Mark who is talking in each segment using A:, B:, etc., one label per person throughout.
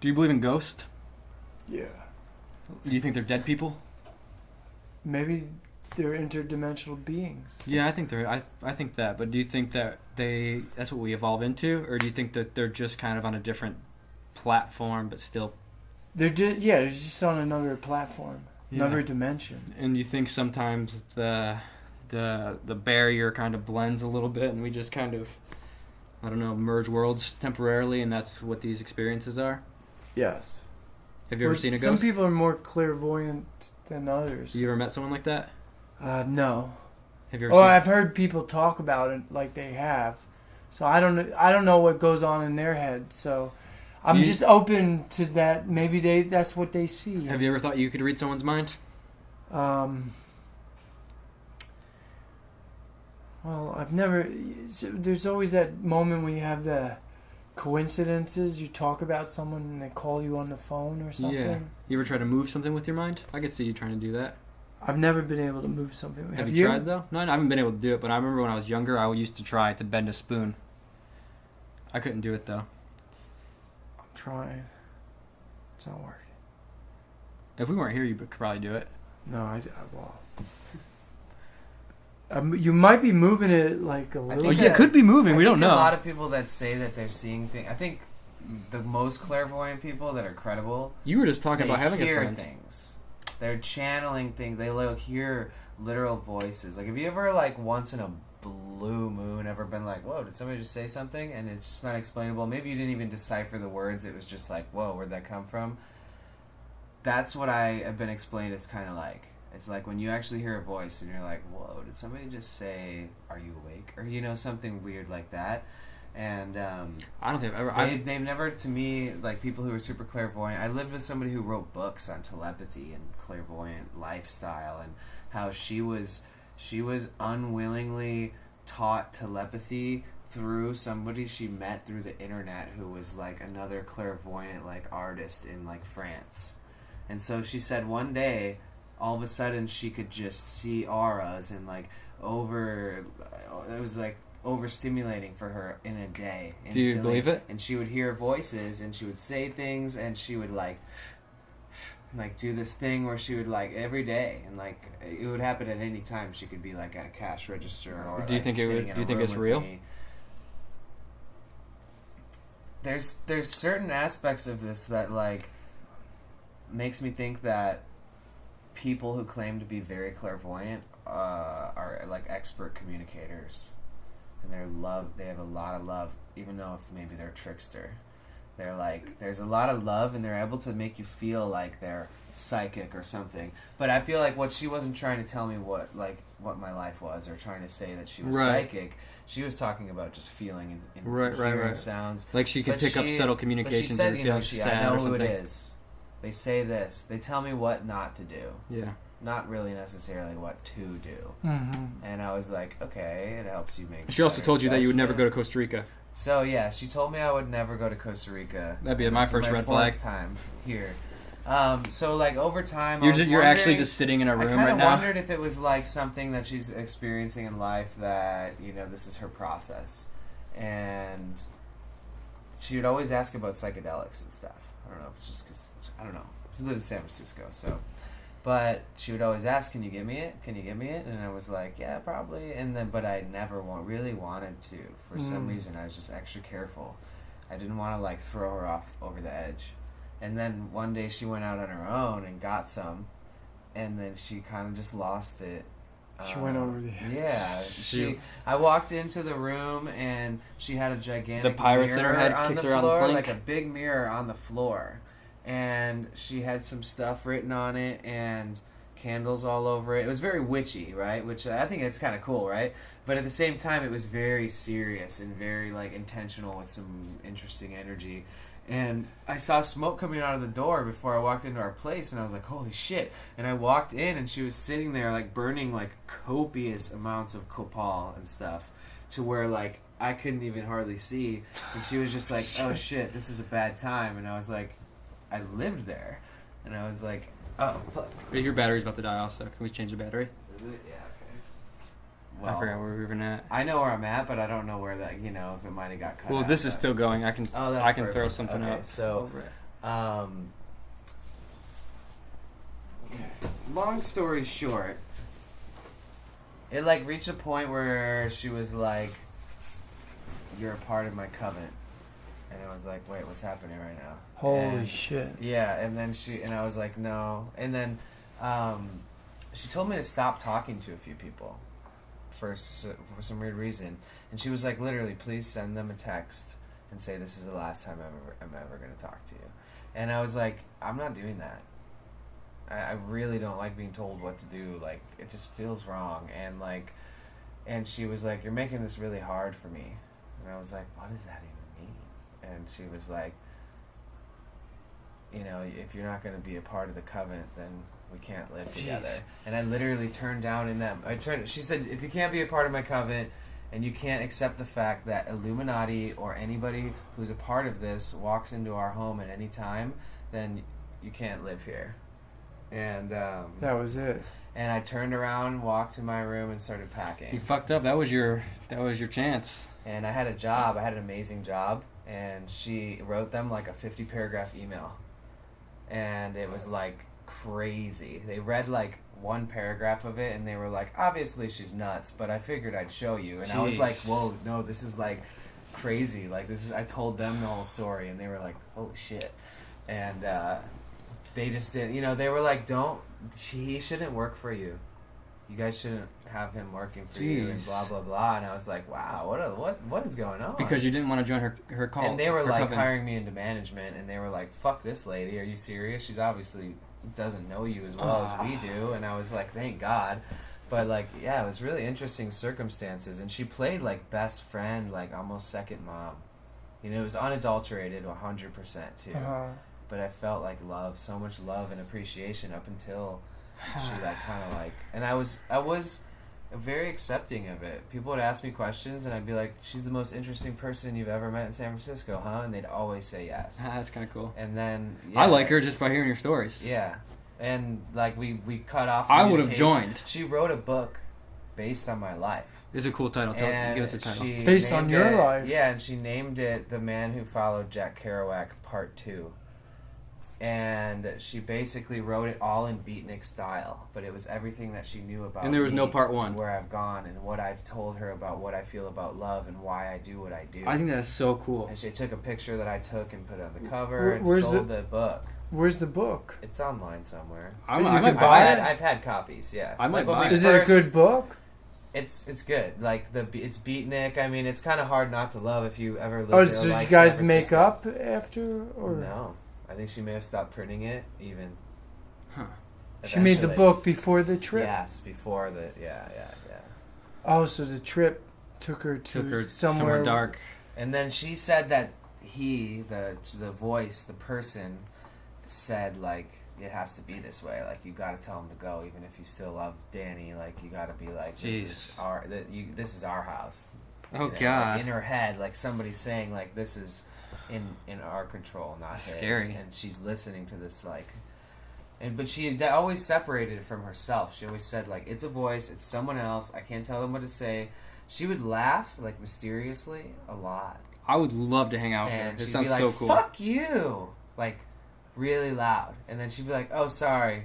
A: Do you believe in ghosts?
B: Yeah.
A: Do you think they're dead people?
B: Maybe they're interdimensional beings.
A: Yeah, I think they're. I think that. But do you think that that's what we evolve into, or do you think that they're just kind of on a different platform, but still?
B: They're just on another platform, another dimension.
A: And you think sometimes the barrier kind of blends a little bit, and we just kind of, I don't know, merge worlds temporarily, and that's what these experiences are?
B: Yes.
A: Have you ever seen a ghost?
B: Some people are more clairvoyant than others.
A: You ever met someone like that?
B: No.
A: Have you ever seen...
B: I've heard people talk about it like they have. So I don't know what goes on in their head. So I'm just open to that. Maybe that's what they see.
A: Have you ever thought you could read someone's mind?
B: Well, I've never... There's always that moment when you have the coincidences. You talk about someone and they call you on the phone or something.
A: Yeah. You ever try to move something with your mind? I could see you trying to do that.
B: I've never been able to move something.
A: Have you tried, though? No, I haven't been able to do it, but I remember when I was younger, I used to try to bend a spoon. I couldn't do it, though.
B: I'm trying. It's not working.
A: If we weren't here, you could probably do it.
B: No, you might be moving it like a little.
A: It could be moving. We don't know.
C: A lot of people that say that they're seeing things. I think the most clairvoyant people that are credible.
A: You were just talking about having a friend.
C: They hear things. They're channeling things. They hear literal voices. Like, have you ever, like, once in a blue moon ever been like, whoa, did somebody just say something? And it's just not explainable. Maybe you didn't even decipher the words. It was just like, whoa, where'd that come from? That's what I have been explained it's kind of like. It's like when you actually hear a voice and you're like, whoa, did somebody just say, are you awake? Or, something weird like that. And
A: I don't think I've ever...
C: They've never, to me, like, people who are super clairvoyant... I lived with somebody who wrote books on telepathy and clairvoyant lifestyle and how she was unwillingly taught telepathy through somebody she met through the internet who was, like, another clairvoyant, like, artist in, like, France. And so she said one day, all of a sudden, she could just see auras and, like, it was, like, overstimulating for her in a day.
A: Do you believe it?
C: And she would hear voices and she would say things and she would like do this thing where she would like every day and like it would happen at any time. She could be like at a cash register or
A: do you think
C: do you think
A: it's real?
C: There's certain aspects of this that like makes me think that people who claim to be very clairvoyant are like expert communicators. And they have a lot of love, even though if maybe they're a trickster. They're like, there's a lot of love, and they're able to make you feel like they're psychic or something. But I feel like what she wasn't trying to tell me what my life was, or trying to say that she was psychic. She was talking about just feeling and hearing sounds.
A: Like she could pick up subtle communications.
C: But she said, I know who it is. They say this. They tell me what not to do.
A: Yeah.
C: Not really necessarily what to do.
B: Mm-hmm.
C: And I was like, okay, it helps you make.
A: She also told you that you would never go to Costa Rica.
C: So yeah, she told me I would never go to Costa Rica.
A: That'd be my first red flag.
C: Time here. So like over time,
A: you're actually just sitting in a room right now. I
C: kind of wondered if it was like something that she's experiencing in life that this is her process, and she would always ask about psychedelics and stuff. I don't know if it's just because I don't know. She lived in San Francisco, so. But she would always ask, "Can you give me it? Can you give me it?" And I was like, "Yeah, probably." And then, but I never really wanted to. For some reason, I was just extra careful. I didn't want to like throw her off over the edge. And then one day she went out on her own and got some, and then she kind of just lost it.
B: She went over the edge.
C: Yeah, I walked into the room and she had a gigantic
A: the pirates
C: mirror
A: in her head
C: on
A: kicked
C: the
A: her
C: floor,
A: on the plank.
C: like a big mirror on the floor. And she had some stuff written on it and candles all over it. It was very witchy, right? Which I think it's kind of cool, right? But at the same time, it was very serious and very like intentional with some interesting energy. And I saw smoke coming out of the door before I walked into our place, and I was like, holy shit. And I walked in, and she was sitting there like burning like copious amounts of copal and stuff to where like I couldn't even hardly see. And she was just like, oh shit, this is a bad time. And I was like, I lived there, and I was like, oh, fuck.
A: Your battery's about to die also. Can we change the battery?
C: Is it? Yeah, okay. Well,
A: I forgot where we were at.
C: I know where I'm at, but I don't know where that, if it might have got cut out.
A: Well, this is still going. I can
C: perfect.
A: throw something
C: okay,
A: out.
C: So, Long story short, it like reached a point where she was like, "You're a part of my covenant," and I was like, "Wait, what's happening right now?"
B: Holy shit.
C: Yeah, and then I was like, "No," and then she told me to stop talking to a few people for some weird reason, and she was like, literally, please send them a text and say this is the last time I'm ever going to talk to you. And I was like, I'm not doing that. I really don't like being told what to do. Like, it just feels wrong. And she was like, you're making this really hard for me. And I was like, what does that even mean? And she was like, you know, if you're not going to be a part of the covenant, then we can't live together. And I literally turned down in them. She said, if you can't be a part of my covenant and you can't accept the fact that Illuminati or anybody who's a part of this walks into our home at any time, then you can't live here. And
B: that was it.
C: And I turned around, walked to my room, and started packing.
A: You fucked up. That was your chance.
C: And I had a job. I had an amazing job. And she wrote them like a 50-paragraph email. And it was like crazy. They read like one paragraph of it, and they were like, obviously she's nuts, but I figured I'd show you. And I was like, whoa, no, this is like crazy. Like, this is, I told them the whole story, and they were like, holy shit. And they just didn't, you know, they were like, he shouldn't work for you. You guys shouldn't have him working for you, and blah, blah, blah. And I was like, wow, what is going on?
A: Because you didn't want to join her call.
C: And they were like
A: coven.
C: hiring me into management, and they were like, fuck this lady, are you serious? She's obviously doesn't know you as well as we do. And I was like, thank God. But like, yeah, it was really interesting circumstances. And she played like best friend, like almost second mom. You know, it was unadulterated 100% too. But I felt like love, so much love and appreciation up until she like kind of like, and I was very accepting of it. People would ask me questions, and I'd be like, she's the most interesting person you've ever met in San Francisco, huh? And they'd always say yes.
A: That's kind of cool.
C: And then
A: I like her just by hearing your stories.
C: Yeah. And like we cut off.
A: I would have joined.
C: She wrote a book based on my life.
A: It's a cool title. Give us the title.
B: Based on your life.
C: Yeah, and she named it "The Man Who Followed Jack Kerouac Part 2. And she basically wrote it all in beatnik style, but it was everything that she knew about.
A: And there was
C: me,
A: no part one.
C: Where I've gone and what I've told her about what I feel about love and why I do what I do.
A: I think that's so cool.
C: And she took a picture that I took and put it on the cover and
B: Where's
C: sold the book.
B: Where's the book?
C: It's online somewhere.
A: I might buy it.
C: I've had copies. Yeah,
A: I might buy it.
B: Is it a good book?
C: It's good. Like it's beatnik. I mean, it's kind of hard not to love if you ever lived.
B: Oh, so did you guys make up after, or
C: no? I think she may have stopped printing it even.
A: Huh.
B: She made the book before the trip?
C: Yes, before the yeah.
B: Oh, so the trip took her somewhere
A: dark.
C: And then she said that the voice, the person, said like it has to be this way. Like you got to tell him to go, even if you still love Danny. Like you got to be like, this is our house.
A: Oh God!
C: Like in her head, like somebody's saying like this is in our control, not his.
A: Scary.
C: And she's listening to this like, but she always separated it from herself. She always said like it's a voice, it's someone else. I can't tell them what to say. She would laugh like mysteriously a lot.
A: I would love to hang out with her.
C: And
A: It
C: she'd
A: sounds
C: be like,
A: so cool.
C: "Fuck you!" Like really loud, and then she'd be like, "Oh, sorry,"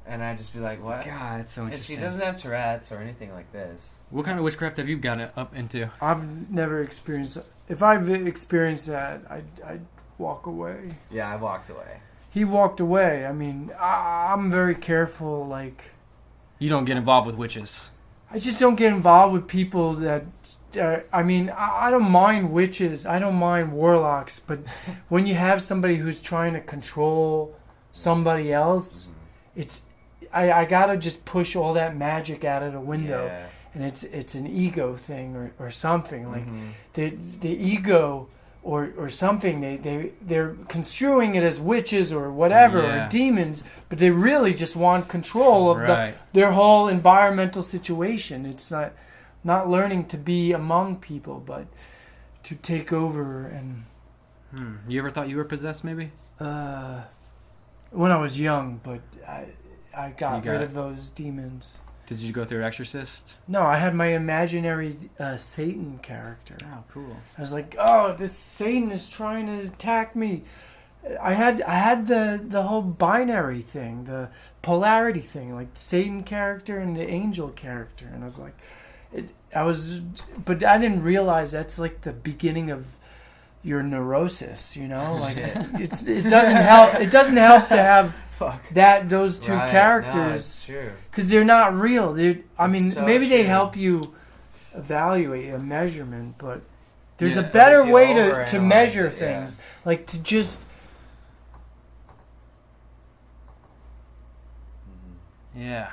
C: and I'd just be like, "What?"
A: God, it's so interesting.
C: And she doesn't have Tourette's or anything like this.
A: What kind of witchcraft have you got up into?
B: I've never experienced. If I've experienced that, I'd walk away.
C: Yeah, I walked away.
B: He walked away. I mean, I'm very careful. Like,
A: You don't get involved with witches.
B: I just don't get involved with people that. I mean, I don't mind witches. I don't mind warlocks. But when you have somebody who's trying to control somebody else, it's I gotta just push all that magic out of the window.
C: Yeah.
B: And it's an ego thing or something like the ego or something they're construing it as witches or whatever or demons, but they really just want control of their whole environmental situation. It's not learning to be among people, but to take over. And
A: You ever thought you were possessed? Maybe.
B: When I was young, but I got rid of those demons.
A: Did you go through an exorcist?
B: No, I had my imaginary Satan character.
A: Oh, cool.
B: I was like, oh, this Satan is trying to attack me. I had the whole binary thing, the polarity thing, like Satan character and the angel character, and I was like, but I didn't realize that's like the beginning of your neurosis, you know, like it doesn't help. It doesn't help to have those two characters, because they're not real. Maybe they help you evaluate a measurement, but there's a better way to measure things, like to just.
A: Yeah.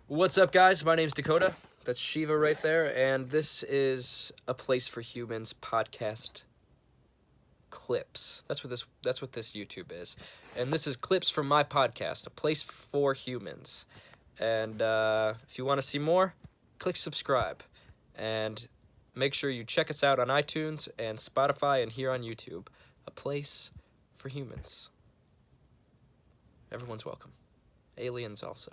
A: What's up, guys? My name's Dakota. That's Shiva right there, and this is A Place for Humans podcast clips. That's what this YouTube is. And this is clips from my podcast, A Place for Humans. And if you want to see more, click subscribe. And make sure you check us out on iTunes and Spotify and here on YouTube. A Place for Humans. Everyone's welcome. Aliens also.